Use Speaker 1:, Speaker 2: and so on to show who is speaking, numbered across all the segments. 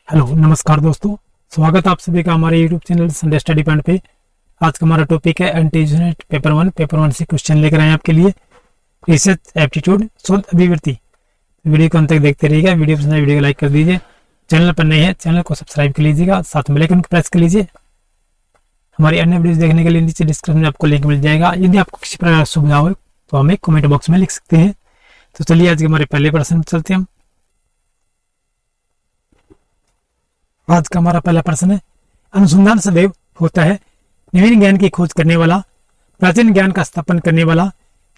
Speaker 1: Hello नमस्कार दोस्तों, स्वागत है आप सभी का हमारे YouTube channel Sunday study point पे। आज का हमारा टॉपिक है एंटीजनेट पेपर वन से क्वेश्चन लेकर आए आपके लिए। रिसर्च एप्टीट्यूड शोध अभिवृत्ति। वीडियो को अंत तक देखते रहिएगा। वीडियो पसंद है वीडियो को लाइक कर दीजिए। चैनल पर नए हैं चैनल को सब्सक्राइब कर लीजिएगा, साथ में बेल आइकन को प्रेस कर लीजिए। हमारी अन्य वीडियो देखने के लिए नीचे डिस्क्रिप्शन में आपको लिंक मिल जाएगा। यदि आपको किसी प्रकार की सुविधा हो तो हमें कमेंट बॉक्स में लिख सकते हैं। तो चलिए आज के हमारे पहले प्रश्न पर चलते हैं। आज का हमारा पहला प्रश्न है, अनुसंधान सदैव होता है नवीन ज्ञान की खोज करने वाला, प्राचीन ज्ञान का स्थापन करने वाला,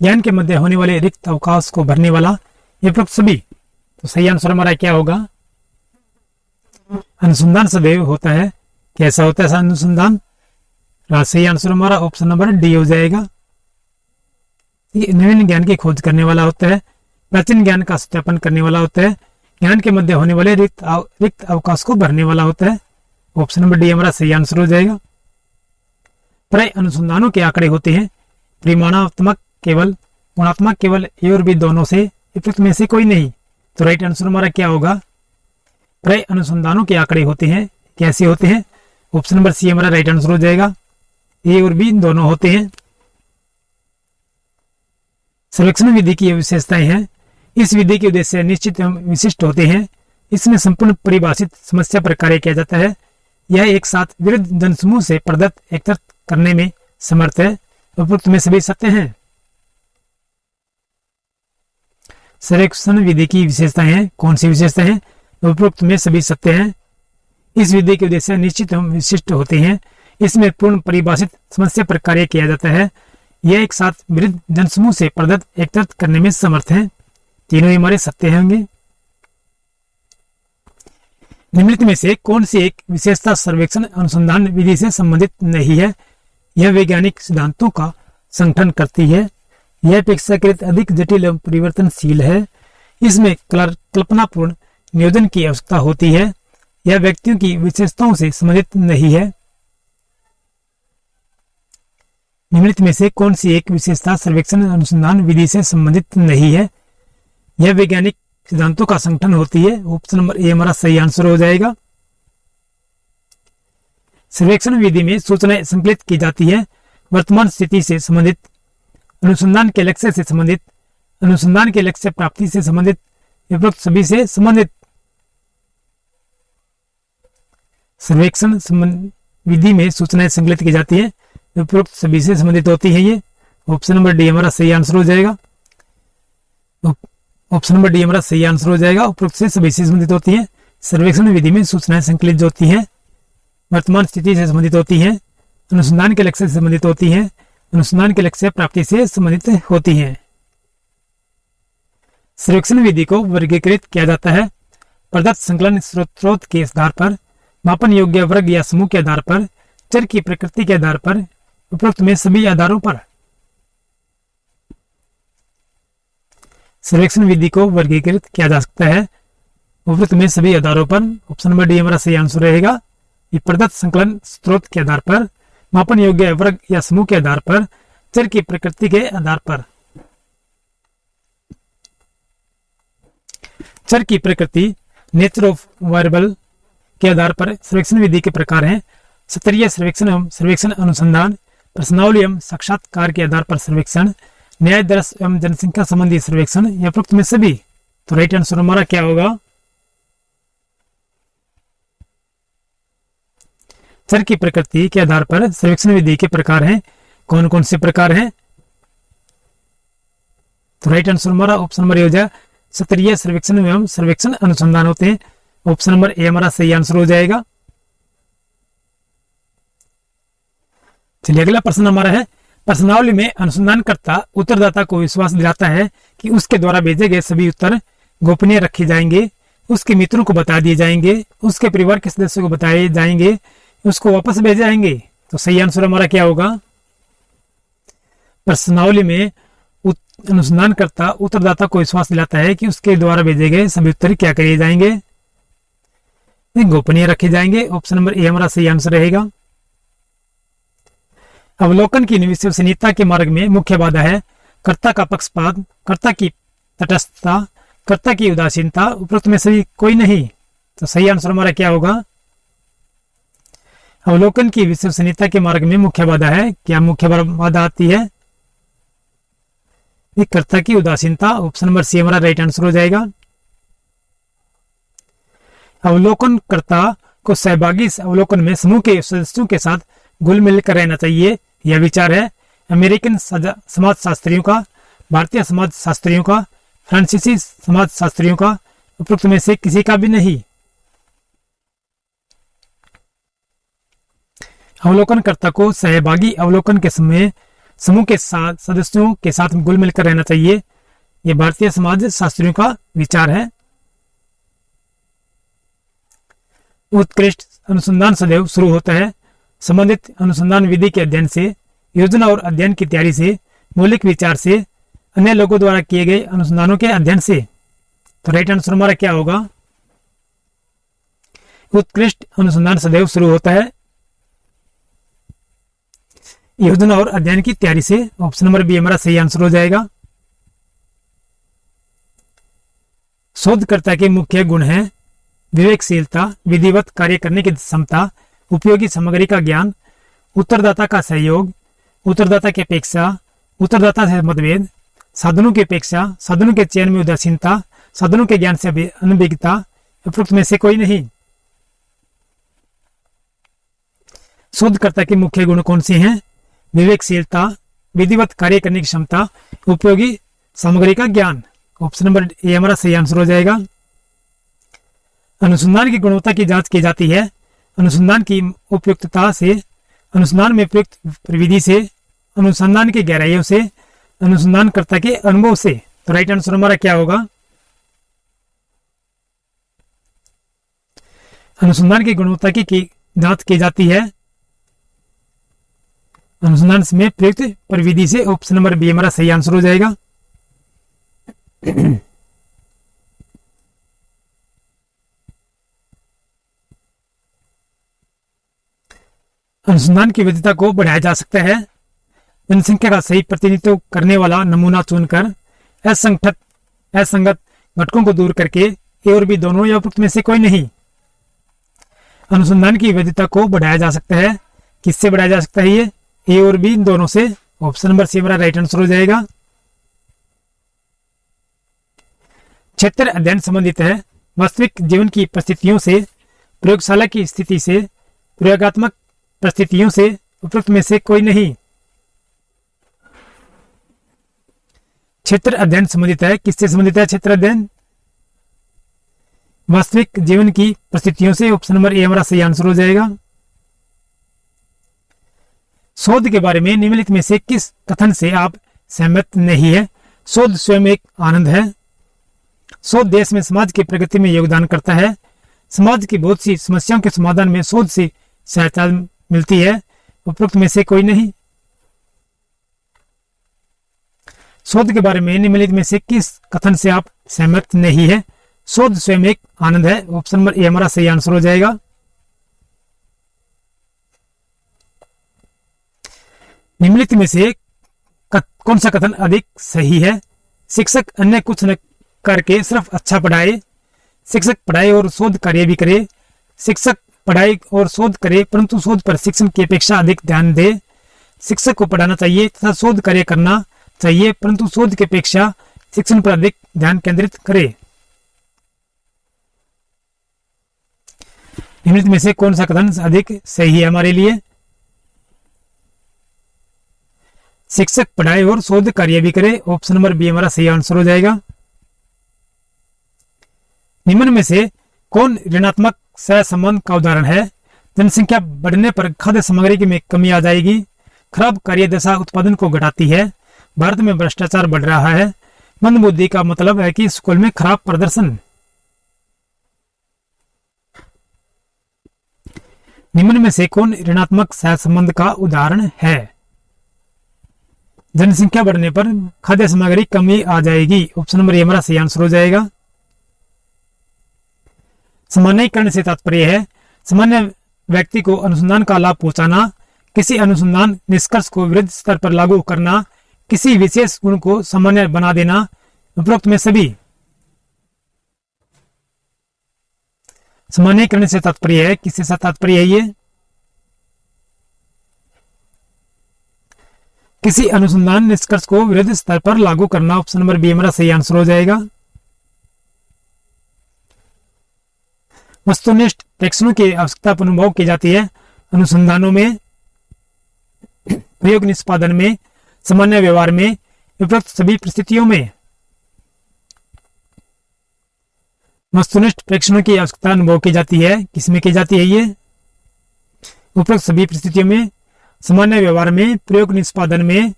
Speaker 1: ज्ञान के मध्य होने वाले रिक्त अवकाश को भरने वाला, ये उपरोक्त सभी। तो सही आंसर हमारा क्या होगा? अनुसंधान सदैव होता है। कैसा होता है अनुसंधान? सही आंसर हमारा ऑप्शन नंबर डी हो जाएगा। नवीन ज्ञान की खोज करने वाला होता है, प्राचीन ज्ञान का स्थापन करने वाला होता है, ज्ञान के मध्य होने वाले रिक्त अवकाश को भरने वाला होता है। ऑप्शन नंबर डी हमारा सही आंसर हो जाएगा। प्राय अनुसंधानों के आंकड़े होते हैं परिमाणात्मक केवल, गुणात्मक केवल, ए और बी दोनों से, उपयुक्त में से कोई नहीं। तो राइट आंसर हमारा क्या होगा? प्राय अनुसंधानों के आंकड़े होते हैं। कैसे होते हैं? ऑप्शन नंबर सी हमारा राइट आंसर हो जाएगा। ए और बी दोनों होते हैं। सर्वेक्षण विधि की विशेषताएं हैं। इस विधि के उद्देश्य निश्चित एवं विशिष्ट होते हैं। इसमें संपूर्ण परिभाषित समस्या पर कार्य किया जाता है। यह एक साथ विरुद्ध जनसमूह से प्रदत्त एकत्रित करने में समर्थ है। उपरोक्त में सभी सत्य हैं। सर्वेक्षण विधि की विशेषताएं हैं। कौन सी विशेषताएं हैं? उपरोक्त में सभी सत्य हैं। इस विधि के उद्देश्य निश्चित एवं विशिष्ट होते हैं। इसमें पूर्ण परिभाषित समस्या पर कार्य किया जाता है। यह एक साथ विरुद्ध जनसमूह से प्रदत्त एकत्रित करने में समर्थ है। तीनों हमारे सत्य होंगे। निम्नलिखित में से कौन सी एक विशेषता सर्वेक्षण अनुसंधान विधि से संबंधित नहीं है? यह वैज्ञानिक सिद्धांतों का संगठन करती है। यह अपेक्षाकृत अधिक जटिल एवं परिवर्तनशील है। इसमें कल्पनापूर्ण नियोजन की आवश्यकता होती है। यह व्यक्तियों की विशेषताओं से संबंधित नहीं है। निम्नलिखित में से कौन सी एक विशेषता सर्वेक्षण अनुसंधान विधि से संबंधित नहीं है? यह वैज्ञानिक सिद्धांतों का संगठन होती है। ऑप्शन नंबर ए हमारा सही आंसर हो जाएगा। सर्वेक्षण विधि में सूचनाएं संकलित की जाती है। वर्तमान स्थिति से संबंधित, अनुसंधान के लक्ष्य से संबंधित, अनुसंधान के लक्ष्य प्राप्ति से संबंधित, उपरोक्त सभी से संबंधित। सर्वेक्षण विधि में सूचनाएं संकलित की जाती है, उपरोक्त सभी से संबंधित होती है। ये ऑप्शन नंबर डी हमारा सही आंसर हो जाएगा। ऑप्शन नंबर डी हमारा सही आंसर हो जाएगा। उपरोक्त से सभी से संबंधित होती है। सर्वेक्षण विधि में सूचनाएं संकलित जो होती हैं वर्तमान स्थिति से संबंधित होती हैं, अनुसंधान के लक्ष्य से संबंधित होती हैं, अनुसंधान के लक्ष्य प्राप्ति से संबंधित होती हैं। सर्वेक्षण विधि को वर्गीकृत किया जाता है प्रदत्त संकलन स्रोत के आधार पर, मापन योग्य वर्ग या समूह के आधार पर, चर की प्रकृति के आधार पर, उपरोक्त में सभी आधारों पर। सर्वेक्षण विधि को वर्गीकृत किया जा सकता है उपरोक्त में सभी आधारों पर। ऑप्शन नंबर डी हमारा सही आंसर रहेगा। ये प्रदत्त संकलन स्रोत के आधार पर, मापन योग्य वर्ग या समूह के आधार पर, चर की प्रकृति के आधार पर। चर की प्रकृति, नेचर ऑफ वेरिएबल के आधार पर सर्वेक्षण विधि के प्रकार हैं। स्तरीय सर्वेक्षण एवं सर्वेक्षण अनुसंधान, प्रश्नावली एवं साक्षात्कार के आधार पर सर्वेक्षण, न्याय दर्श एवं जनसंख्या संबंधी सर्वेक्षण, या उपरोक्त में सभी। तो राइट आंसर हमारा क्या होगा? चर की प्रकृति के आधार पर सर्वेक्षण विधि के प्रकार हैं। कौन कौन से प्रकार हैं? तो राइट आंसर हमारा ऑप्शन नंबर ए हो जाएगा। स्तरीय सर्वेक्षण एवं सर्वेक्षण अनुसंधान होते हैं। ऑप्शन नंबर ए हमारा सही आंसर हो जाएगा। चलिए अगला प्रश्न हमारा है, प्रश्नावली में अनुसंधानकर्ता उत्तरदाता को विश्वास दिलाता है कि उसके द्वारा भेजे गए सभी उत्तर गोपनीय रखे जाएंगे, उसके मित्रों को बता दिए जाएंगे, उसके परिवार के सदस्यों को बताए जाएंगे, उसको वापस भेजे जाएंगे। तो सही आंसर हमारा क्या होगा? प्रश्नावली में अनुसंधानकर्ता उत्तरदाता को विश्वास दिलाता है कि उसके द्वारा भेजे गए सभी उत्तर क्या किए जाएंगे? गोपनीय रखे जाएंगे। ऑप्शन नंबर ए हमारा सही आंसर रहेगा। अवलोकन की विश्वसनीयता के मार्ग में मुख्य बाधा है कर्ता का पक्षपात, कर्ता की तटस्थता, कर्ता की उदासीनता, उपरोक्त में से कोई नहीं। तो सही आंसर हमारा क्या होगा? अवलोकन की विश्वसनीयता के मार्ग में मुख्य बाधा है। क्या मुख्य बाधा आती है? कर्ता की उदासीनता। ऑप्शन नंबर सी हमारा राइट आंसर हो जाएगा। अवलोकनकर्ता को सहभागी अवलोकन में समूह के सदस्यों के साथ घुल मिल कर रहना चाहिए। यह विचार है अमेरिकन समाजशास्त्रियों का, भारतीय समाजशास्त्रियों का, फ्रांसीसी समाजशास्त्रियों का, उपरोक्त में से किसी का भी नहीं। अवलोकनकर्ता को सहभागी अवलोकन के समय समूह के साथ सदस्यों के साथ घुल मिलकर रहना चाहिए। यह भारतीय समाज शास्त्रियों का विचार है। उत्कृष्ट अनुसंधान सदैव शुरू होता है संबंधित अनुसंधान विधि के अध्ययन से, योजना और अध्ययन की तैयारी से, मौलिक विचार से, अन्य लोगों द्वारा किए गए अनुसंधानों के अध्ययन से। तो राइट आंसर हमारा क्या होगा? उत्कृष्ट अनुसंधान सदैव शुरू होता है योजना और अध्ययन की तैयारी से। ऑप्शन नंबर बी हमारा सही आंसर हो जाएगा। शोधकर्ता के मुख्य गुण हैं विवेकशीलता, विधिवत कार्य करने की क्षमता, उपयोगी सामग्री का ज्ञान, उत्तरदाता का सहयोग, उत्तरदाता की अपेक्षा, उत्तरदाता से मतभेद, साधनों की अपेक्षा, साधनों के चयन में उदासीनता, साधनों के ज्ञान से अनभिज्ञता। उपरोक्त में से कोई नहीं। शोधकर्ता के मुख्य गुण कौन से हैं? विवेकशीलता, विधिवत कार्य करने की क्षमता, उपयोगी सामग्री का ज्ञान। ऑप्शन नंबर ए हमारा सही आंसर हो जाएगा। अनुसंधान की गुणवत्ता की जांच की जाती है अनुसंधान की उपयुक्तता से, अनुसंधान में प्रयुक्त प्रविधि से, अनुसंधान की गहराइयों से, अनुसंधानकर्ता के अनुभव से। तो राइट आंसर हमारा क्या होगा? अनुसंधान की गुणवत्ता की जांच की जाती है अनुसंधान में प्रयुक्त प्रविधि से। ऑप्शन नंबर बी हमारा सही आंसर हो जाएगा। अनुसंधान की वैधता को बढ़ाया जा सकता है जनसंख्या का सही प्रतिनिधित्व करने वाला नमूना चुनकर, असंगत घटकों को दूर करके, ए और बी दोनों या उपरोक्त में से कोई नहीं। अनुसंधान की वैधता को बढ़ाया जा सकता है, किससे बढ़ाया जा सकता है? ये ए और बी दोनों से। ऑप्शन नंबर सी हमारा राइट आंसर हो जाएगा। क्षेत्र अध्ययन संबंधित है वास्तविक जीवन की परिस्थितियों से, प्रयोगशाला की स्थिति से, प्रयोगात्मक परिस्थितियों से। उपरोक्त में से कोई नहीं। क्षेत्र अध्ययन संबंधित है, किससे संबंधित है क्षेत्र अध्ययन? वास्तविक जीवन की परिस्थितियों से। ऑप्शन नंबर ए हमारा सही आंसर हो जाएगा। शोध के बारे में निम्नलिखित में से किस कथन से आप सहमत नहीं है? शोध स्वयं एक आनंद है। शोध देश में समाज की प्रगति में योगदान करता है। समाज की बहुत सी समस्याओं के समाधान में शोध से सहायता मिलती है। उपरोक्त में से कोई नहीं। शोध के बारे में निम्नलिखित में से किस कथन से आप सहमत नहीं है? शोध स्वयं एक आनंद है। ऑप्शन नंबर ए हमारा सही आंसर हो जाएगा। निम्नलिखित में से कौन सा कथन अधिक सही है? शिक्षक अन्य कुछ न करके सिर्फ अच्छा पढ़ाए। शिक्षक पढ़ाए और शोध कार्य भी करे। शिक्षक पढ़ाई और शोध करे परंतु शोध पर शिक्षण की अपेक्षा अधिक ध्यान दे। शिक्षक को पढ़ाना चाहिए तथा शोध कार्य करना चाहिए परंतु शोध की अपेक्षा शिक्षण पर अधिक ध्यान केंद्रित करे। निम्नलिखित में से कौन सा कथन अधिक सही है हमारे लिए? शिक्षक पढ़ाए और शोध कार्य भी करे। ऑप्शन नंबर बी हमारा सही आंसर हो जाएगा। निम्न में से कौन ऋणात्मक सहसंबंध का उदाहरण है? जनसंख्या बढ़ने पर खाद्य सामग्री में कमी आ जाएगी। खराब कार्य दशा उत्पादन को घटाती है। भारत में भ्रष्टाचार बढ़ रहा है। मंदबुद्धि का मतलब है कि स्कूल में खराब प्रदर्शन। निम्न में से कौन ऋणात्मक सहसंबंध का उदाहरण है? जनसंख्या बढ़ने पर खाद्य सामग्री कमी आ जाएगी। ऑप्शन नंबर ए हमारा सही आंसर हो जाएगा। सामान्यीकरण से तात्पर्य है सामान्य व्यक्ति को अनुसंधान का लाभ पहुंचाना, किसी अनुसंधान निष्कर्ष को विरुद्ध स्तर पर लागू करना, किसी विशेष गुण को सामान्य बना देना। उपरोक्त में सभी। सामान्यीकरण से तात्पर्य है, किससे तात्पर्य है ये? किसी अनुसंधान निष्कर्ष को विविध स्तर पर लागू करना। ऑप्शन नंबर बी हमारा सही आंसर हो जाएगा। वस्तुनिष्ठ टेक्सों की आवश्यकता अनुभव की जाती है अनुसंधानों में, प्रयोग निष्पादन में, सामान्य व्यवहार में, उपरोक्त सभी परिस्थितियों में। वस्तुनिष्ठ प्रेक्षणों की आवश्यकता अनुभव की जाती है, किसमें की जाती है ये? उपरोक्त सभी परिस्थितियों में, सामान्य व्यवहार में, प्रयोग निष्पादन में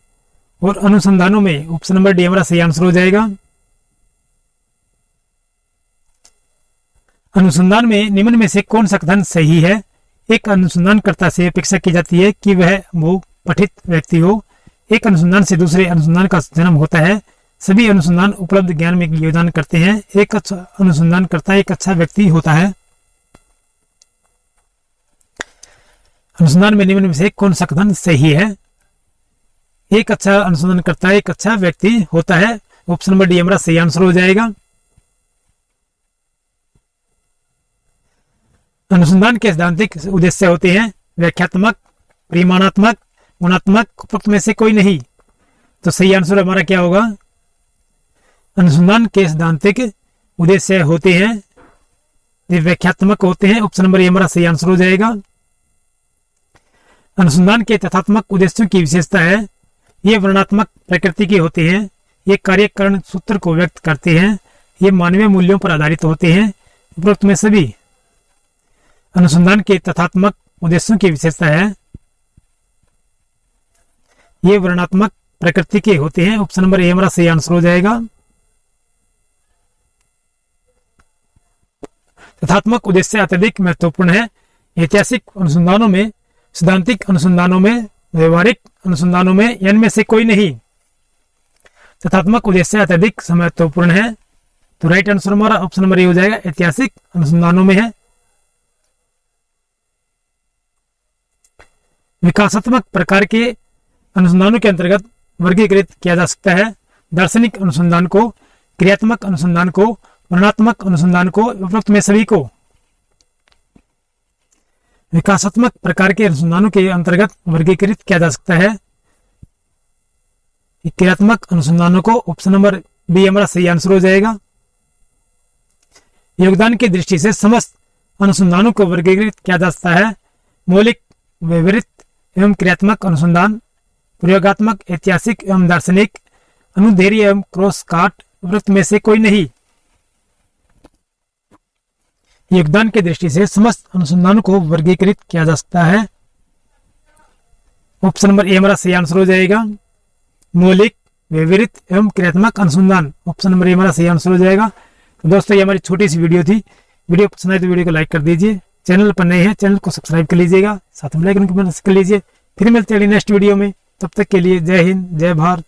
Speaker 1: और अनुसंधानों में। ऑप्शन नंबर डी हमारा सही आंसर हो जाएगा। अनुसंधान में निम्न में से कौन सा कथन सही है? एक अनुसंधानकर्ता से अपेक्षा की जाती है कि वह वो पठित व्यक्ति हो। एक अनुसंधान से दूसरे अनुसंधान का जन्म होता है। सभी अनुसंधान उपलब्ध ज्ञान में योगदान करते हैं। एक अच्छा अनुसंधानकर्ता एक अच्छा व्यक्ति होता है। अनुसंधान में निम्न में से कौन सा कथन सही है? एक अच्छा अनुसंधानकर्ता एक अच्छा व्यक्ति होता है। ऑप्शन नंबर डी हमारा सही आंसर हो जाएगा। अनुसंधान के सैद्धांतिक उद्देश्य होते हैं व्याख्यात्मक, परिमाणात्मक, गुणात्मक, उपरोक्त में से कोई नहीं। तो सही आंसर हमारा क्या होगा? अनुसंधान के सैद्धांतिक उद्देश्य होते हैं, ये व्याख्यात्मक होते हैं। ऑप्शन नंबर ए हमारा सही आंसर हो जाएगा। अनुसंधान के तथ्यात्मक उद्देश्यों की विशेषता है, ये वर्णनात्मक प्रकृति के होते हैं, ये कार्यकरण सूत्र को व्यक्त करते हैं, ये मानवीय मूल्यों पर आधारित होते हैं। उपरोक्त में सभी। अनुसंधान के तथ्यात्मक उद्देश्यों की विशेषता है, ये वर्णनात्मक प्रकृति के होते हैं। ऑप्शन नंबर ए हमारा सही आंसर हो जाएगा। तथ्यात्मक उद्देश्य अत्यधिक महत्वपूर्ण है। ऐतिहासिक अनुसंधानों में, सिद्धांतिक अनुसंधानों में, व्यवहारिक अनुसंधानों में, इनमें से कोई नहीं। तथ्यात्मक उद्देश्य अत्यधिक महत्वपूर्ण है। तो राइट आंसर हमारा ऑप्शन नंबर ए हो जाएगा, ऐतिहासिक अनुसंधानों में है। विकासात्मक प्रकार के अनुसंधानों के अंतर्गत वर्गीकृत किया जा सकता है। दार्शनिक अनुसंधान को, क्रियात्मक अनुसंधान को, वर्णनात्मक अनुसंधान को, उपरोक्त में सभी को। विकासात्मक प्रकार के अनुसंधानों के अंतर्गत वर्गीकृत किया जा सकता है क्रियात्मक अनुसंधानों को। ऑप्शन नंबर बी हमारा सही आंसर हो जाएगा। योगदान की दृष्टि से समस्त अनुसंधानों को वर्गीकृत किया जा सकता है। मौलिक, व्यवहारिक एवं क्रियात्मक अनुसंधान, प्रयोगात्मक, ऐतिहासिक एवं दार्शनिक, अनुदैर्घ्य एवं क्रॉस काट, उपरोक्त में से कोई नहीं। योगदान की दृष्टि से समस्त अनुसंधानों को वर्गीकृत किया जा सकता है। ऑप्शन नंबर ए हमारा सही आंसर हो जाएगा। मौलिक, व्यवहारिक एवं क्रियात्मक अनुसंधान, ऑप्शन नंबर ए हमारा सही आंसर हो जाएगा। तो दोस्तों ये हमारी छोटी सी वीडियो थी। वीडियो पसंद आए तो वीडियो को लाइक कर दीजिए। चैनल पर नए हैं, चैनल को सब्सक्राइब कर लीजिएगा, साथ में बेल आइकन को प्रेस कर लीजिए। फिर मिलते हैं नेक्स्ट वीडियो में। तब तक के लिए जय हिंद, जय भारत।